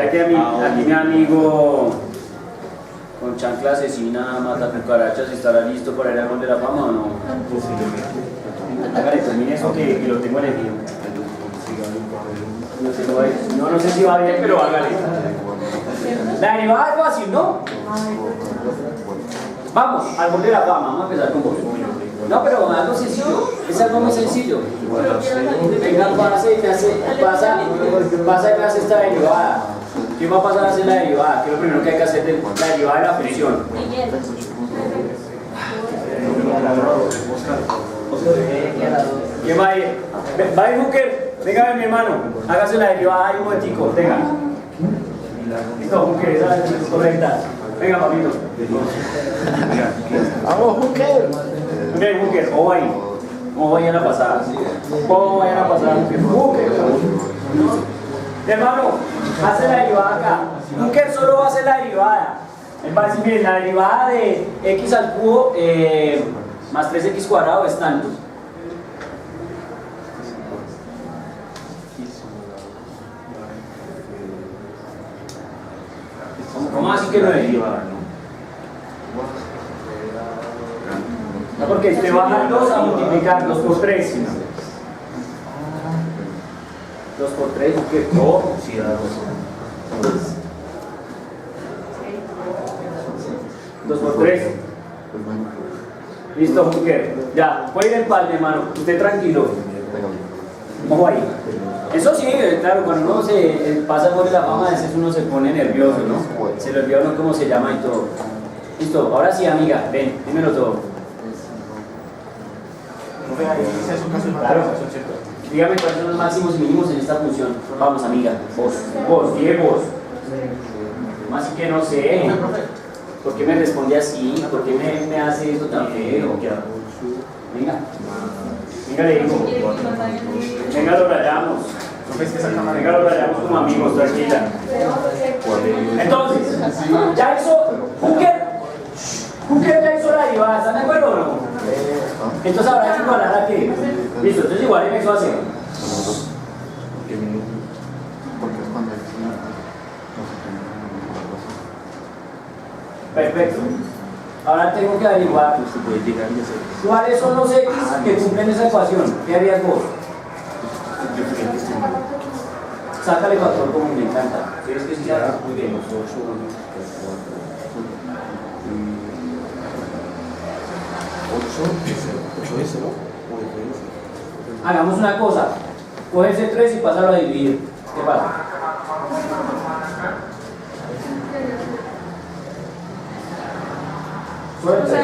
Aquí mi amigo con chancla asesina, mata cucarachas, ¿estará listo para ir al Gol de la Fama o no? Hágale, termine eso que lo tengo en el mío. No sé si va bien, pero hágale. La derivada es fácil, ¿no? Vamos, al Gol de la Fama, vamos a empezar con vos. No, pero algo sencillo, es algo muy sencillo. Venga, pasa y me hace esta derivada. ¿Qué va a pasar a hacer la derivada? ¿Qué es lo primero que hay que hacer de la derivada de la función? ¿Quién va a ir? Va a ir Hooker. Venga a ver mi hermano. Hágase la derivada ahí un momentico. Venga. Listo, Hooker, esa es correcta. Venga, papito. Vamos, Hooker. Venga, Hooker, o ahí. ¿Cómo vayan a pasar? ¿Cómo vayan a pasar? Hooker. Hermano, hace la derivada acá. Hooker solo va a hacer la derivada. Él va a decir, miren, la derivada de x al cubo más 3x cuadrado es tanto. ¿Cómo así que no es? No, porque usted baja 2 a multiplicar 2 por 3. 2 por 3, ¿qué? ¿Cómo? Sí, da 2 por 3. Listo, Hooker. Ya, puede ir en palme, hermano. Usted tranquilo. Ojo ahí. Eso sí, claro, cuando uno se pasa por la fama, a veces uno se pone nervioso, ¿no? Se le olvida uno cómo se llama y todo. Listo, ahora sí, amiga, ven, dímelo todo. Claro. Dígame cuáles son los máximos y mínimos en esta función. Vamos, amiga. Vos, Diego. Así que no sé. ¿Por qué me responde así? ¿Por qué me hace eso tan feo? Venga. Venga, le digo. Venga, lo rayamos. Venga, lo rayamos como amigos, tranquila. Entonces, ya hizo Hooker ya hizo la derivada, ¿están de acuerdo o no? Entonces habrá que igualar a qué. Listo, entonces igual en eso hace. Perfecto. Ahora tengo que averiguar cuáles son los x que cumplen esa ecuación. ¿Qué harías vos? Sácale factor común, me encanta. ¿Quieres que sí haga? Muy bien. Hagamos una cosa. Coge ese 3 y pásalo a dividir. ¿Qué pasa? Suerte.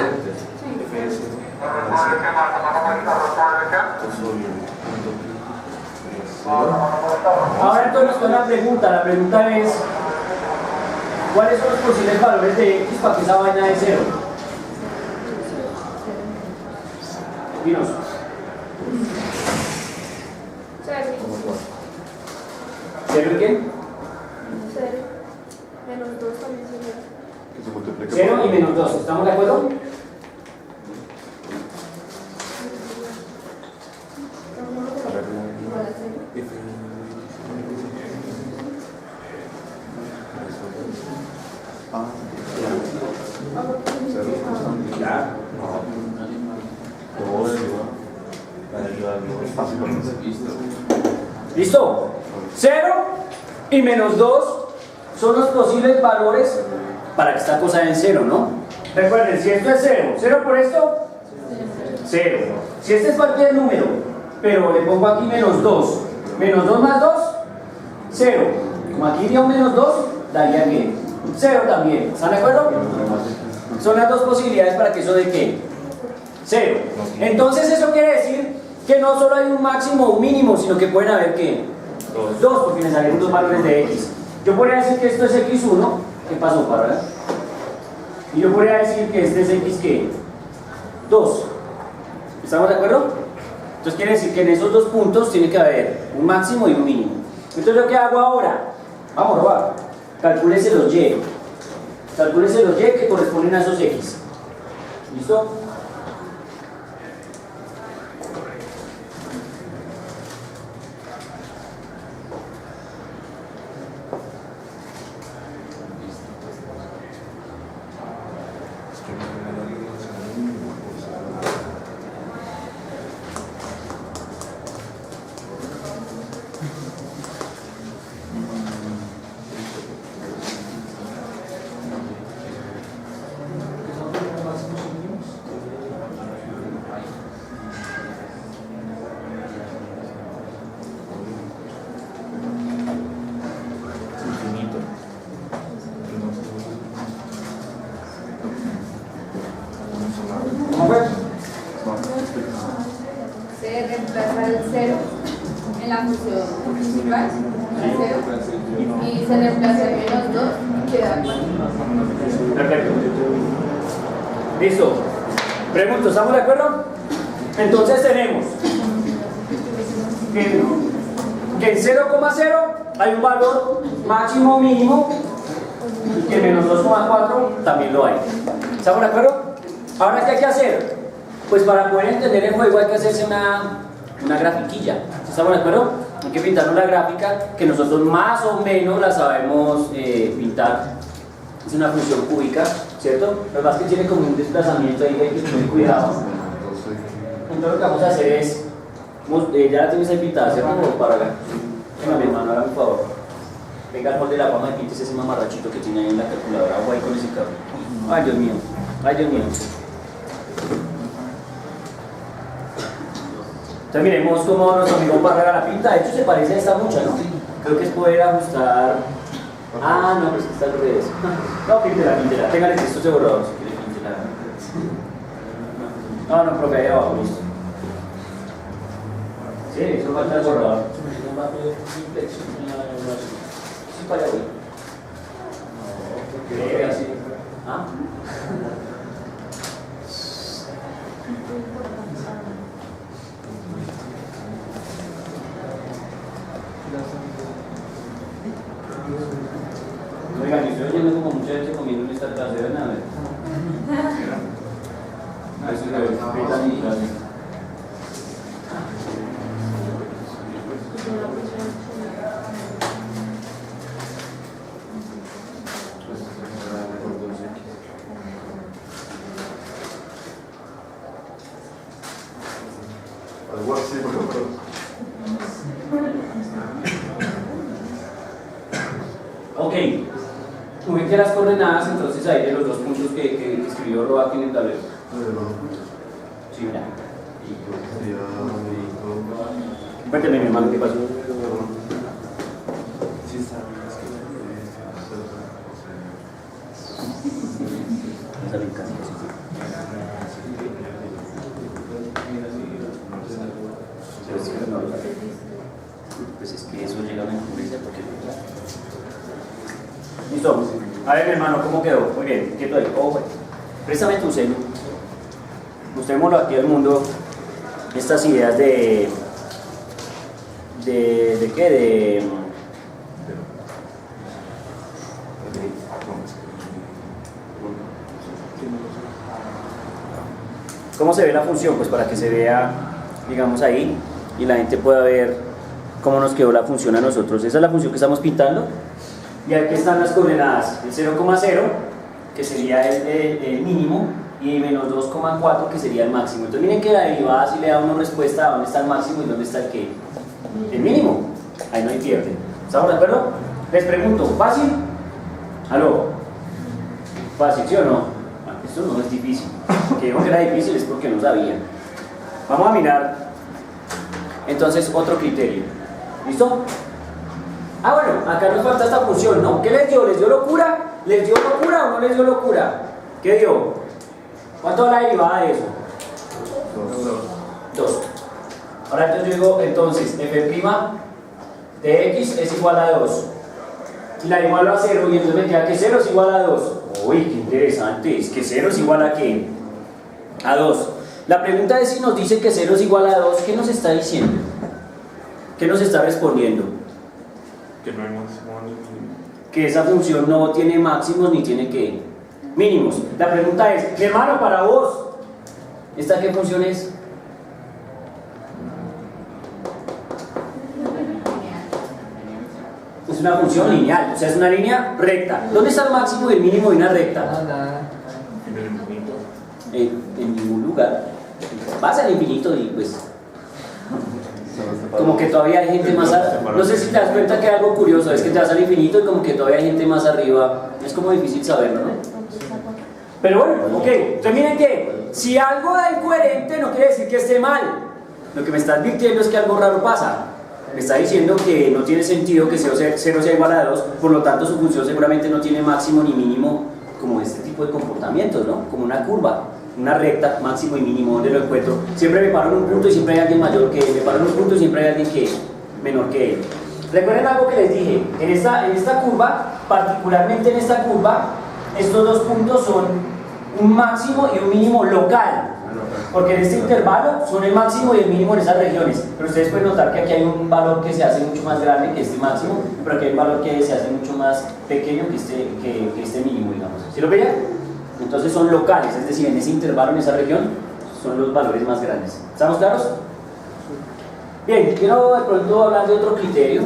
Ahora entonces con la pregunta. La pregunta es: ¿cuáles son los posibles valores de x para que esa vaina de 0? Dinos. ¿Cero y qué? 0. Menos 2 también sería. 0 y menos 2. ¿Estamos de acuerdo? ¿Listo? 0 y menos 2 son los posibles valores para que esta cosa den 0, ¿no? Recuerden, si esto es 0, 0 por esto, 0. Si este es cualquier número, pero le pongo aquí menos 2, menos 2 más 2, 0. Como aquí iría un menos 2, daría que 0 también. ¿Están de acuerdo? Son las dos posibilidades para que eso dé ¿qué? 0. Entonces eso quiere decir que no solo hay un máximo o un mínimo, sino que pueden haber ¿qué? 2, porque me salieron dos valores de x. Yo podría decir que esto es x1. ¿Qué pasó, para? Y yo podría decir que este es x ¿qué? 2. ¿Estamos de acuerdo? Entonces quiere decir que en esos dos puntos tiene que haber un máximo y un mínimo. Entonces lo que hago ahora, vamos a probar. Calcúlese los y. Calcúlese los y que corresponden a esos x. ¿Listo? 0 en la función principal, 0, y se reemplaza el menos 2 y queda 4. Perfecto. Listo. Pregunto, ¿estamos de acuerdo? Entonces tenemos que en 0,0 hay un valor máximo mínimo y que en menos 2,4 también lo hay. ¿Estamos de acuerdo? Ahora, ¿qué hay que hacer? Pues para poder entender el juego hay que hacerse una grafiquilla. ¿Estamos de acuerdo? Hay que pintar una gráfica que nosotros más o menos la sabemos pintar. Es una función cúbica, ¿cierto? Lo que pasa es que tiene como un desplazamiento ahí, hay que tener cuidado. Entonces lo que vamos a hacer es, ya la tienes ahí pintada, ¿cierto? Para acá. Venga, mi hermano, hágame un favor. Venga al molde de la forma de pintes ese mamarrachito que tiene ahí en la calculadora. Voy con ese cable. Ay, Dios mío. Ay, Dios mío. Entonces miremos cómo nuestro amigo Parra la pinta. De hecho se parece a esta mucha, ¿no? Creo que es poder ajustar. Ah, no, pues está al revés. No, píntela. Téngale esto de borrador si quiere, píntela. No, profe, ahí abajo, listo. Sí, eso falta el borrador. Sí, para allá voy. Creo así. ¿Ah? Oiga, yo estoy oyendo como mucha gente comiendo en esta clase, ¿verdad? A ver si la respetan y clase. Algo así, por ejemplo. Ok, ubique las coordenadas entonces ahí de los dos puntos que escribió Roa aquí en el tablero. Sí, mira. Cuénteme, mi hermano, ¿qué pasó? Pues es que eso llega a una incongruencia porque... Listo. A ver, mi hermano, ¿cómo quedó? Muy bien, quieto ahí. Oh, bueno. Préstame tu celu. Mostrémoslo aquí al mundo. Estas ideas ¿de qué? ¿Cómo se ve la función? Pues para que se vea, digamos, ahí y la gente pueda ver cómo nos quedó la función a nosotros. Esa es la función que estamos pintando. Y aquí están las coordenadas, el 0,0 que sería el mínimo y menos 2,4 que sería el máximo. Entonces miren que la derivada sí le da a uno respuesta a dónde está el máximo y dónde está el qué. El mínimo. Ahí no hay pierde. ¿Estamos de acuerdo? Les pregunto, ¿fácil? ¿Aló? ¿Fácil, sí o no? Esto no es difícil. Que digo que era difícil es porque no sabía. Vamos a mirar entonces otro criterio. ¿Listo? Ah, bueno, acá nos falta esta función, ¿no? ¿Qué les dio? ¿Les dio locura? ¿Les dio locura o no les dio locura? ¿Qué dio? ¿Cuánto es la derivada de eso? 2. Ahora entonces yo digo, entonces, f' de x es igual a 2. Y la igualo a 0, y entonces me queda que 0 es igual a 2. Uy, qué interesante, es que 0 es igual a ¿qué? A 2. La pregunta es si nos dice que 0 es igual a 2, ¿qué nos está diciendo? ¿Qué nos está respondiendo? Que no hay máximo ni mínimo. Que esa función no tiene máximos ni tiene ¿qué? Mínimos. La pregunta es, mi hermano, para vos, ¿esta qué función es? Es una función lineal, o sea, es una línea recta. ¿Dónde está el máximo y el mínimo de una recta? En el infinito. En ningún lugar. Vas al infinito y pues... Como que todavía hay gente más arriba. No sé si te das cuenta que hay algo curioso, es que te vas al infinito y como que todavía hay gente más arriba. Es como difícil saberlo, ¿no? Pero bueno, ok. Entonces miren que si algo da incoherente no quiere decir que esté mal. Lo que me está advirtiendo es que algo raro pasa. Me está diciendo que no tiene sentido que 0 sea igual a 2, por lo tanto su función seguramente no tiene máximo ni mínimo como este tipo de comportamientos, ¿no? Como una curva. una recta, máximo y mínimo, ¿dónde lo encuentro? Siempre me paro en un punto y siempre hay alguien mayor que él, me paro en un punto y siempre hay alguien que menor que él. Recuerden algo que les dije, en esta curva, particularmente en esta curva, estos dos puntos son un máximo y un mínimo local. Porque en este intervalo son el máximo y el mínimo en esas regiones. Pero ustedes pueden notar que aquí hay un valor que se hace mucho más grande que este máximo, pero aquí hay un valor que se hace mucho más pequeño que este mínimo, digamos. ¿Sí lo veían? Entonces son locales, es decir, en ese intervalo, en esa región, son los valores más grandes. ¿Estamos claros? Bien, quiero de pronto hablar de otro criterio.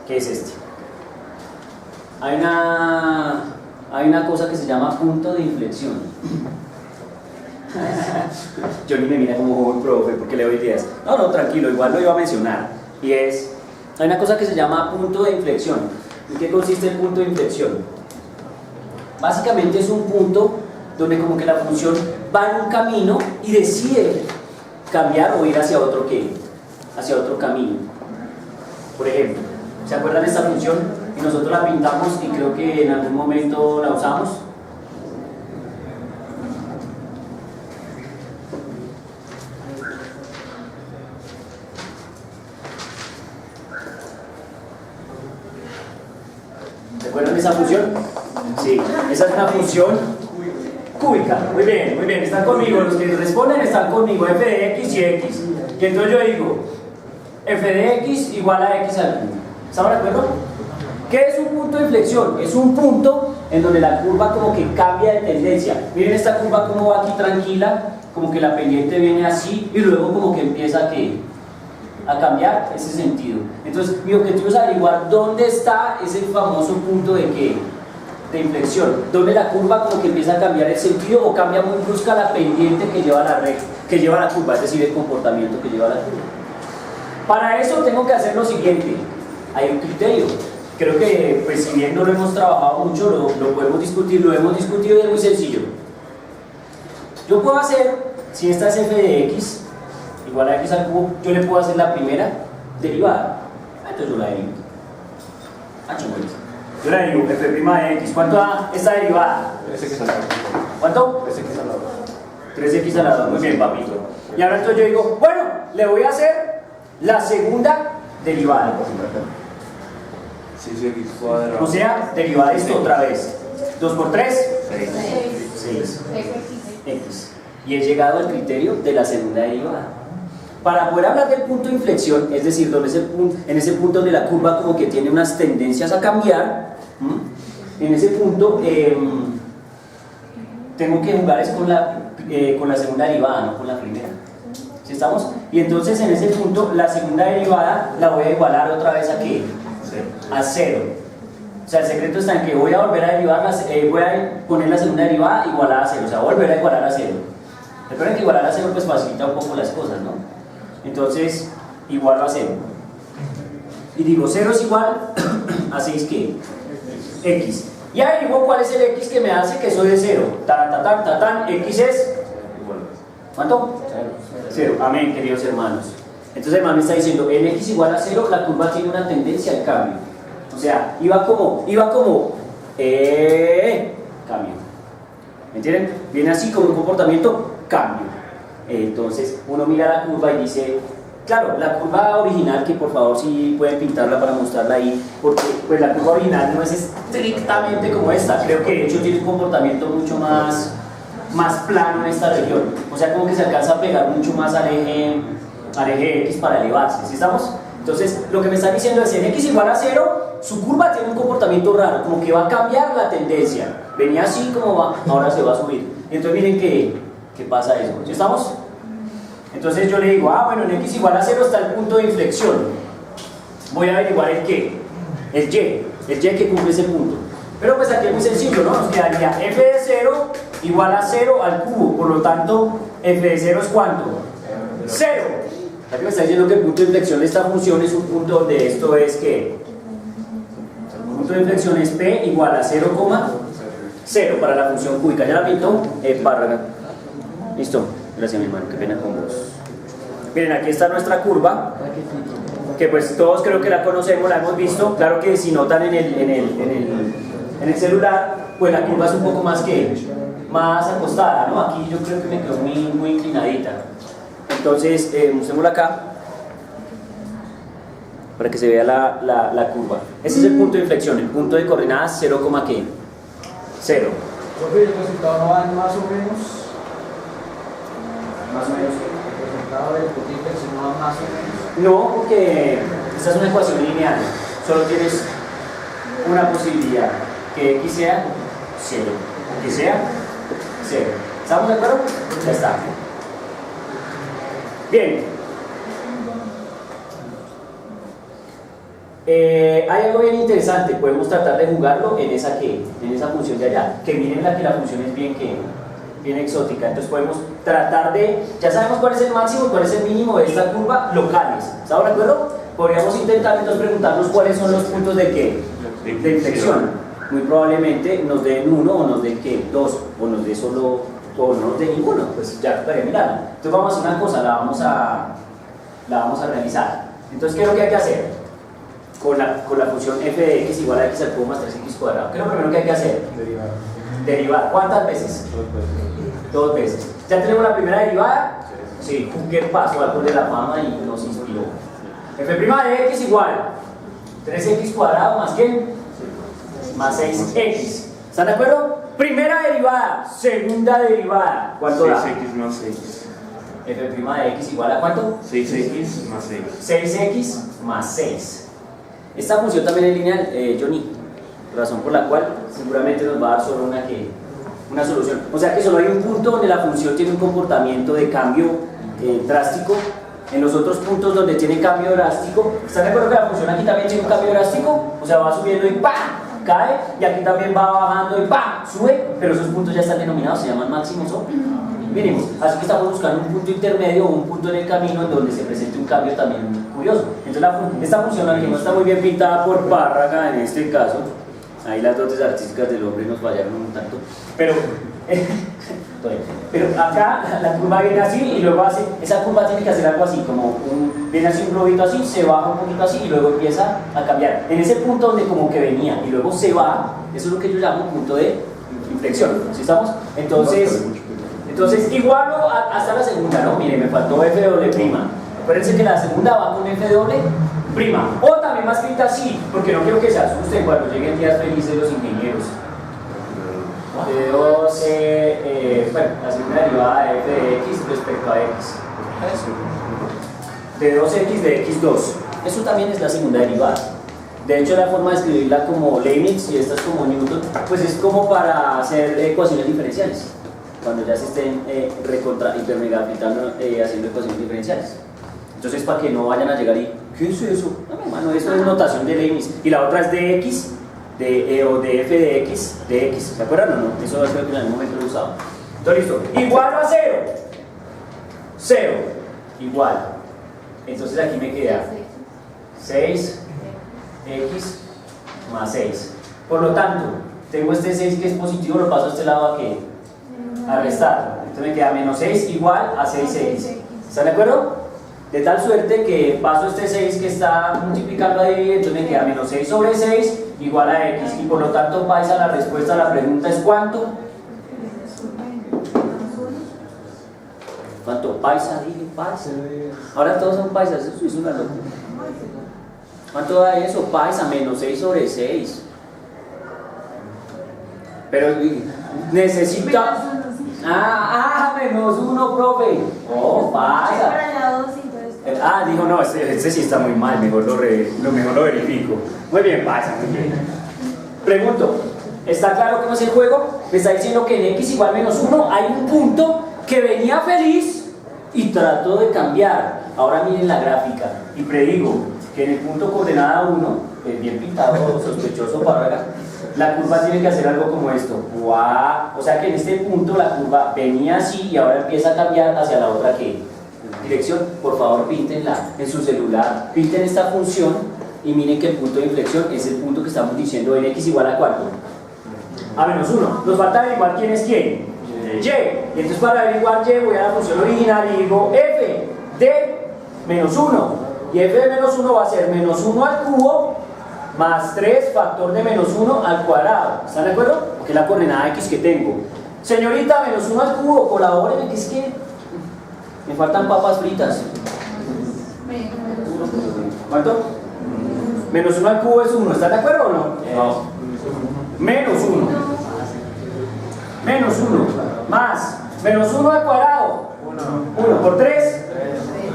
¿Qué es este? Hay una cosa que se llama punto de inflexión. Johnny me mira como un profe porque le doy ideas. No, tranquilo, igual lo iba a mencionar. Y hay una cosa que se llama punto de inflexión. ¿En qué consiste el punto de inflexión? Básicamente es un punto donde como que la función va en un camino y decide cambiar o ir hacia otro camino. Por ejemplo, ¿se acuerdan de esta función? Y nosotros la pintamos y creo que en algún momento la usamos. ¿Se acuerdan de esa función? Sí, esa es una función cúbica. Muy bien, están conmigo, los que responden están conmigo, f de x y x. Y entonces yo digo, f de x igual a x al cubo. ¿Estamos de acuerdo? ¿Qué es un punto de inflexión? Es un punto en donde la curva como que cambia de tendencia. Miren esta curva como va aquí tranquila, como que la pendiente viene así y luego como que empieza a cambiar ese sentido. Entonces mi objetivo es averiguar dónde está ese famoso punto de inflexión, donde la curva como que empieza a cambiar el sentido o cambia muy brusca la pendiente que lleva la curva, es decir, el comportamiento que lleva la curva. Para eso tengo que hacer lo siguiente. Hay un criterio. Creo que, pues, si bien no lo hemos trabajado mucho, lo podemos discutir, lo hemos discutido y es muy sencillo. Yo puedo hacer, si esta es f de x igual a x al cubo, yo le puedo hacer la primera derivada. Entonces yo la derivo. Yo la derivo, f' de x. ¿Cuánto da esta derivada? 3x al lado. ¿Cuánto? 3x al lado. 3x al lado, muy bien, papito. Y ahora entonces yo digo, bueno, le voy a hacer la segunda derivada. 6x cuadrado. O sea, derivada de esto otra vez. 2 por 3, 6. X. Y he llegado al criterio de la segunda derivada. Para poder hablar del punto de inflexión, es decir, en ese punto donde la curva como que tiene unas tendencias a cambiar, en ese punto tengo que jugar es con la segunda derivada, no con la primera. ¿Sí estamos? Y entonces en ese punto la segunda derivada la voy a igualar otra vez a ¿qué? A 0. O sea, el secreto está en que voy a volver a derivar, voy a poner la segunda derivada igualada a 0, o sea, volver a igualar a 0. Recuerden que igualar a 0 pues facilita un poco las cosas, ¿no? Entonces, igualo a 0. Y digo, 0 es igual a 6 ¿qué? X. Y ahí digo cuál es el X que me hace que soy de 0. X es... ¿Cuánto? 0. Amén, queridos hermanos. Entonces el hermano me está diciendo, en X igual a 0, la curva tiene una tendencia al cambio. O sea, iba como, cambio. ¿Me entienden? Viene así como un comportamiento, cambio. Entonces uno mira la curva y dice, claro, la curva original, que por favor si pueden pintarla para mostrarla ahí, porque pues la curva original no es estrictamente como esta, creo que de hecho tiene un comportamiento mucho más plano en esta región. O sea, como que se alcanza a pegar mucho más al eje X para elevarse, ¿sí estamos? Entonces, lo que me está diciendo es, en X igual a 0, su curva tiene un comportamiento raro, como que va a cambiar la tendencia. Venía así como va, ahora se va a subir. Entonces miren ¿qué pasa eso? ¿Sí estamos? Entonces yo le digo, bueno, en X igual a 0 está el punto de inflexión. Voy a averiguar el qué, el Y que cumple ese punto. Pero pues aquí es muy sencillo, ¿no? Nos quedaría f de 0 igual a 0 al cubo, por lo tanto, f de 0 es ¿cuánto? 0. Aquí me está diciendo que el punto de inflexión de esta función es un punto donde esto es ¿qué? El punto de inflexión es p igual a 0,0 para la función cúbica. ¿Ya la pintó? Listo. Gracias, mi hermano. Qué pena con vos. Miren, aquí está nuestra curva. que pues todos creo que la conocemos, la hemos visto. Claro que si notan en el celular, pues la curva es un poco más acostada, ¿no? Aquí yo creo que me quedó muy inclinadita. Entonces, mostrémosla acá para que se vea la curva. Ese es el punto de inflexión, el punto de coordenadas 0, ¿qué? 0. Profe, ¿el resultado no va más o menos? Más o menos. ¿El resultado del punto de inflexión no va más o menos? No, porque esta es una ecuación lineal. Solo tienes una posibilidad, que x sea 0, que sea 0. ¿Estamos de acuerdo? Ya está. Bien. Hay algo bien interesante, podemos tratar de jugarlo en esa función de allá, que miren que la función es bien exótica. Entonces podemos tratar de, ya sabemos cuál es el máximo y cuál es el mínimo de esta curva locales. ¿Estamos de acuerdo? Podríamos intentar entonces preguntarnos cuáles son los puntos de qué, de inflexión. Muy probablemente nos den 1 o nos den ¿qué? 2, o nos dé solo, o no nos dé ninguno, pues ya tocaría mirarlo. Entonces vamos a hacer una cosa, la vamos a realizar. Entonces, ¿qué es lo que hay que hacer? Con la función f de x igual a x al cubo más 3x cuadrado. ¿Qué es lo primero que hay que hacer? Derivar. ¿Cuántas veces? 2 veces. ¿Ya tenemos la primera derivada? Sí. ¿Qué pasó al Árbol de la Fama y nos inspiró? F' de x igual 3x cuadrado más ¿qué? Más 6x. ¿Están de acuerdo? Primera derivada. Segunda derivada. ¿Cuánto da? 6x más 6. F' de x igual a ¿cuánto? 6x más 6. 6x más 6. Esta función también es lineal, Johnny, razón por la cual seguramente nos va a dar solo una solución. O sea que solo hay un punto donde la función tiene un comportamiento de cambio drástico. En los otros puntos donde tiene cambio drástico, ¿están de acuerdo que la función aquí también tiene un cambio drástico? O sea, va subiendo y ¡pam! Cae, y aquí también va bajando y ¡pam! Sube, pero esos puntos ya están denominados, se llaman máximos o mínimos. Así que estamos buscando un punto intermedio o un punto en el camino en donde se presente un cambio también curioso. Entonces esta función aquí no está muy bien pintada por Párraga en este caso. Ahí las dotes artísticas del hombre nos fallaron un tanto. Pero acá la curva viene así y luego hace, esa curva tiene que hacer algo así, como viene así un globito así, se baja un poquito así y luego empieza a cambiar. En ese punto donde como que venía y luego se va, eso es lo que yo llamo punto de inflexión. ¿Sí estamos? Entonces igualo hasta la segunda, ¿no? Mire, me faltó f doble prima. Acuérdense que la segunda va con f doble prima. O también más escrita así, porque no quiero que se asusten cuando lleguen días felices los ingenieros. De 12, bueno, la segunda derivada de f de x respecto a x. De 2x de x2. Eso también es la segunda derivada. De hecho, la forma de escribirla como Leibniz y esta es como Newton, pues es como para hacer ecuaciones diferenciales. Cuando ya se estén hipermegapitando haciendo ecuaciones diferenciales. Entonces, para que no vayan a llegar y, ¿qué es eso? No, mi hermano, esto es notación de Leibniz. Y la otra es de x, o de f de x, ¿se acuerdan o no? Eso creo que en algún momento lo he usado. Entonces, listo. Igual a 0. 0. Igual. Entonces aquí me queda 6x más 6. Por lo tanto, tengo este 6 que es positivo, lo paso a este lado a ¿qué? A restar. Entonces me queda menos 6 igual a 6x. ¿Están de acuerdo? De tal suerte que paso este 6 que está multiplicando a dividir, entonces me queda menos 6 sobre 6 igual a x. Y por lo tanto, paisa, la respuesta a la pregunta es ¿cuánto? ¿Cuánto? Paisa, dije paisa. Ahora todos son paisas, eso es una locura. ¿Cuánto da eso? Paisa, menos 6 sobre 6. Pero necesita... menos 1, profe. Oh, paisa. Dijo, no, este sí está muy mal, mejor lo verifico. Muy bien, pasa, muy bien. Pregunto, ¿está claro cómo es el juego? Me está diciendo que en x igual menos 1 hay un punto que venía feliz y trató de cambiar. Ahora miren la gráfica y predigo que en el punto coordenada 1, bien pintado, sospechoso Párraga, la curva tiene que hacer algo como esto. ¡Wow! O sea que en este punto la curva venía así y ahora empieza a cambiar hacia la otra dirección. Por favor, píntenla en su celular. Pinten esta función y miren que el punto de inflexión es el punto que estamos diciendo en x igual a ¿cuánto? A menos 1. Nos falta averiguar quién es quién. Y. Y entonces para averiguar y voy a la función original y digo f de menos 1 Y f de menos 1 va a ser menos 1 al cubo más 3 factor de menos 1 al cuadrado. ¿Están de acuerdo? Porque es la coordenada x que tengo. Señorita, menos 1 al cubo, colabórenme, que es que me faltan papas fritas. ¿Cuánto? Menos 1 al cubo es 1, ¿están de acuerdo o no? No. Menos 1. Menos 1. Más. Menos 1 al cuadrado. 1 por 3.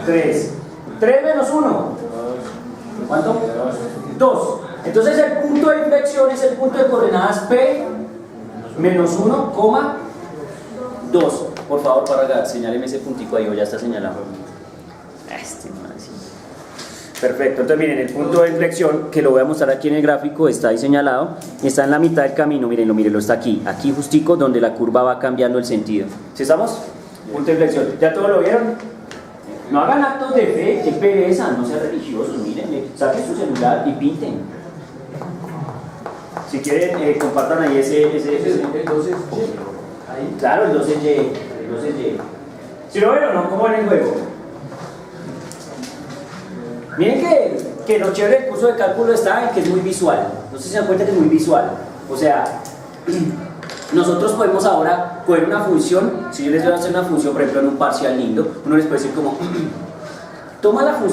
3. 3 menos 1. ¿Cuánto? 2. Entonces el punto de inflexión es el punto de coordenadas P menos 1, 2. Por favor, para señáleme ese puntico ahí, o ya está señalado. Perfecto, entonces miren, el punto de inflexión, que lo voy a mostrar aquí en el gráfico, está ahí señalado, está en la mitad del camino, mírenlo, está aquí justico, donde la curva va cambiando el sentido. ¿Sí estamos? Punto de inflexión. ¿Ya todos lo vieron? No hagan actos de fe, qué pereza, no sean religiosos, mírenle, saquen su celular y pinten. Si quieren, compartan ahí ese. El 12 ahí. Claro, el 12Y. ¿Sí lo ven o no? ¿Cómo ven el juego? Miren que lo chévere del curso de cálculo está en que es muy visual. No sé si se dan cuenta que es muy visual. O sea, nosotros podemos ahora coger una función. Si yo les voy a hacer una función, por ejemplo, en un parcial lindo, uno les puede decir como, toma la función.